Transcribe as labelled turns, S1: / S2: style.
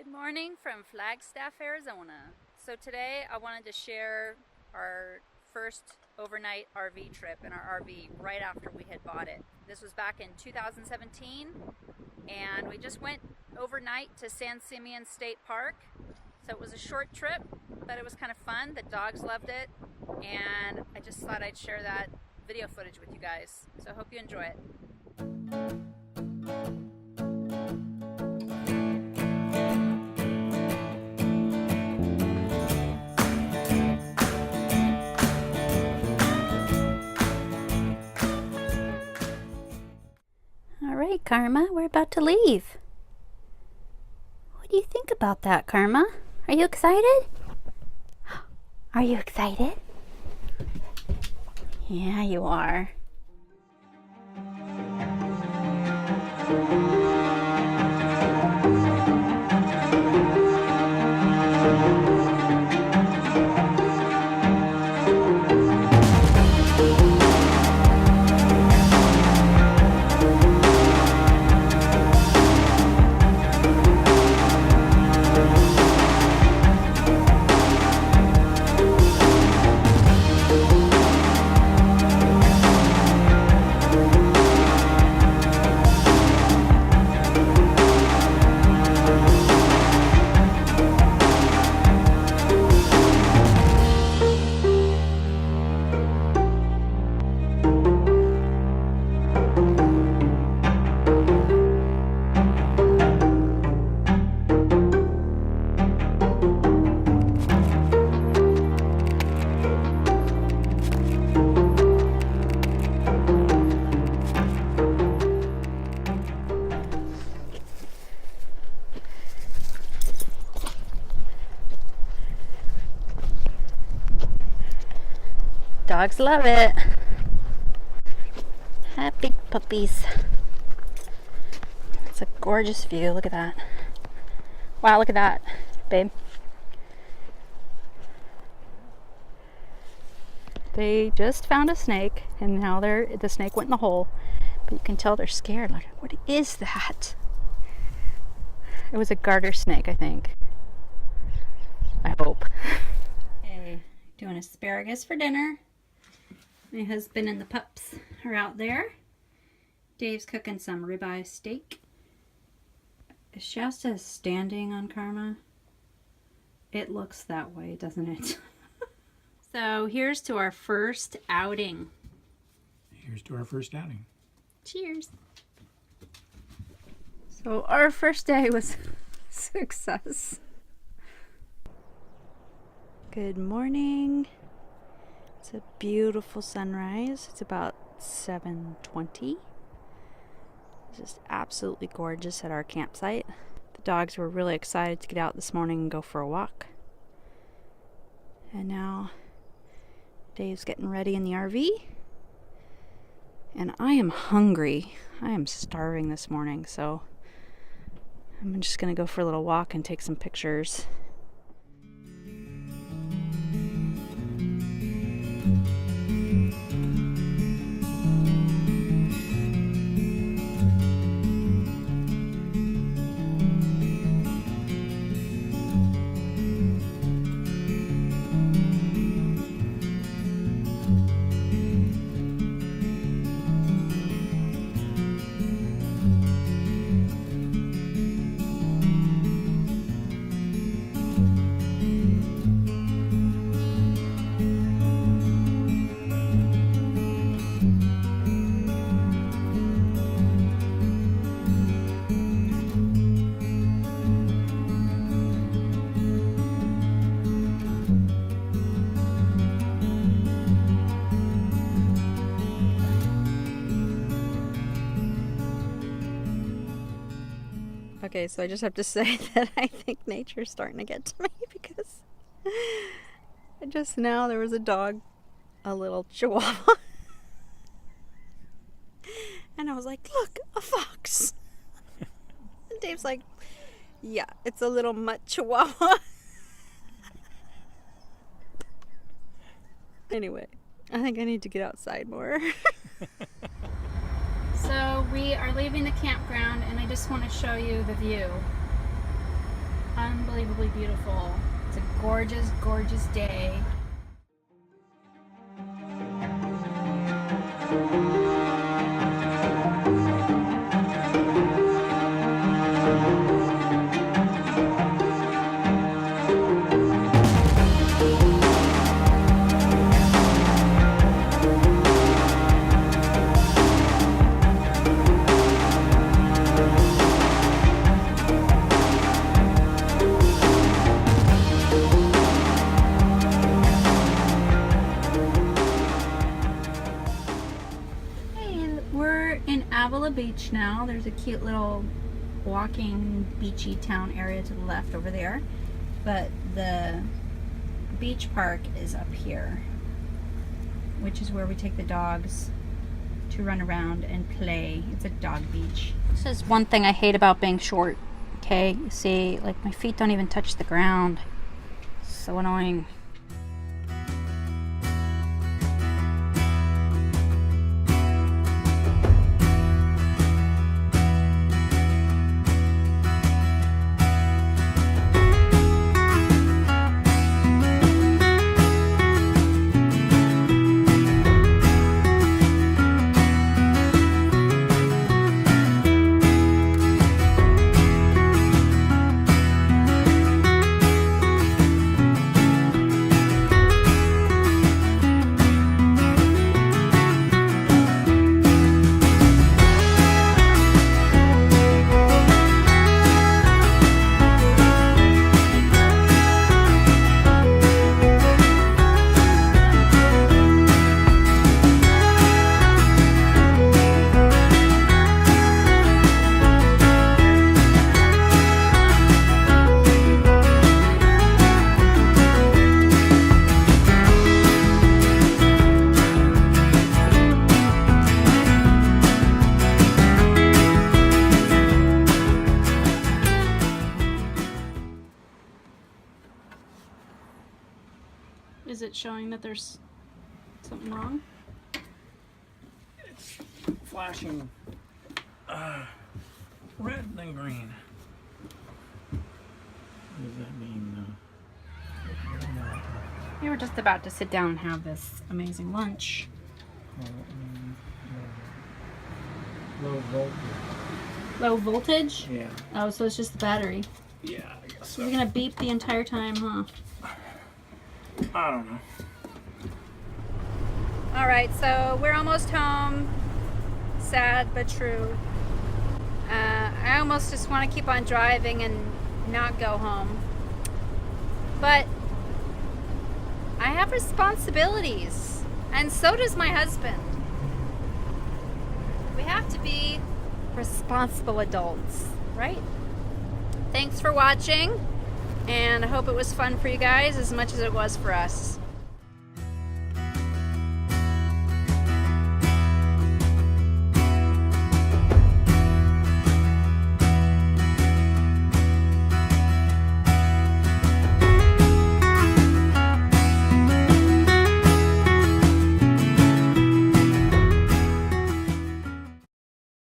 S1: Good morning from Flagstaff, Arizona. So today I wanted to share our first overnight RV trip in our RV right after we had bought it. This was back in 2017 and we just went overnight to Simeon State Park. So it was a short trip, but it was kind of fun. The dogs loved it and I just thought I'd share that video footage with you guys. So I hope you enjoy it. All right, Karma, we're about to leave. What do you think about that, Karma? Are you excited? Are you excited? Yeah, you are. Dogs love it. Happy puppies. It's a gorgeous view. Look at that. Wow, look at that, babe. They just found a snake and now the snake went in the hole. But you can tell they're scared. Like, what is that? It was a garter snake, I think. I hope. Okay, doing asparagus for dinner. My husband and the pups are out there. Dave's cooking some ribeye steak. Is Shasta standing on Karma? It looks that way, doesn't it? So here's to our first outing.
S2: Here's to our first outing.
S1: Cheers. So our first day was success. Good morning. It's a beautiful sunrise. It's about 7:20. It's just absolutely gorgeous at our campsite. The dogs were really excited to get out this morning and go for a walk. And now Dave's getting ready in the RV. And I am hungry. I am starving this morning, so I'm just gonna go for a little walk and take some pictures. Okay, so I just have to say that I think nature's starting to get to me because just now there was a dog, a little chihuahua, and I was like, look, a fox. And Dave's like, yeah, it's a little mutt chihuahua. Anyway, I think I need to get outside more. So we are leaving the campground and I just want to show you the view. unbelievably beautiful. It's a gorgeous, gorgeous day. We're in Avila Beach now. There's a cute little walking beachy town area to the left over there, but the beach park is up here, which is where we take the dogs to run around and play. It's a dog beach. This is one thing I hate about being short. Okay, you see, like my feet don't even touch the ground. So annoying. Is it showing that there's something wrong?
S2: It's flashing red and then green. What does that mean?
S1: We were just about to sit down and have this amazing lunch.
S2: Low voltage.
S1: Low voltage?
S2: Yeah.
S1: Oh, so it's just the battery.
S2: Yeah, I guess
S1: So
S2: so.
S1: you're gonna beep the entire time, huh?
S2: I don't know.
S1: All right, so we're almost home. Sad but true. I almost just want to keep on driving and not go home. But I have responsibilities, and so does my husband. We have to be responsible adults, right? Thanks for watching, and I hope it was fun for you guys as much as it was for us.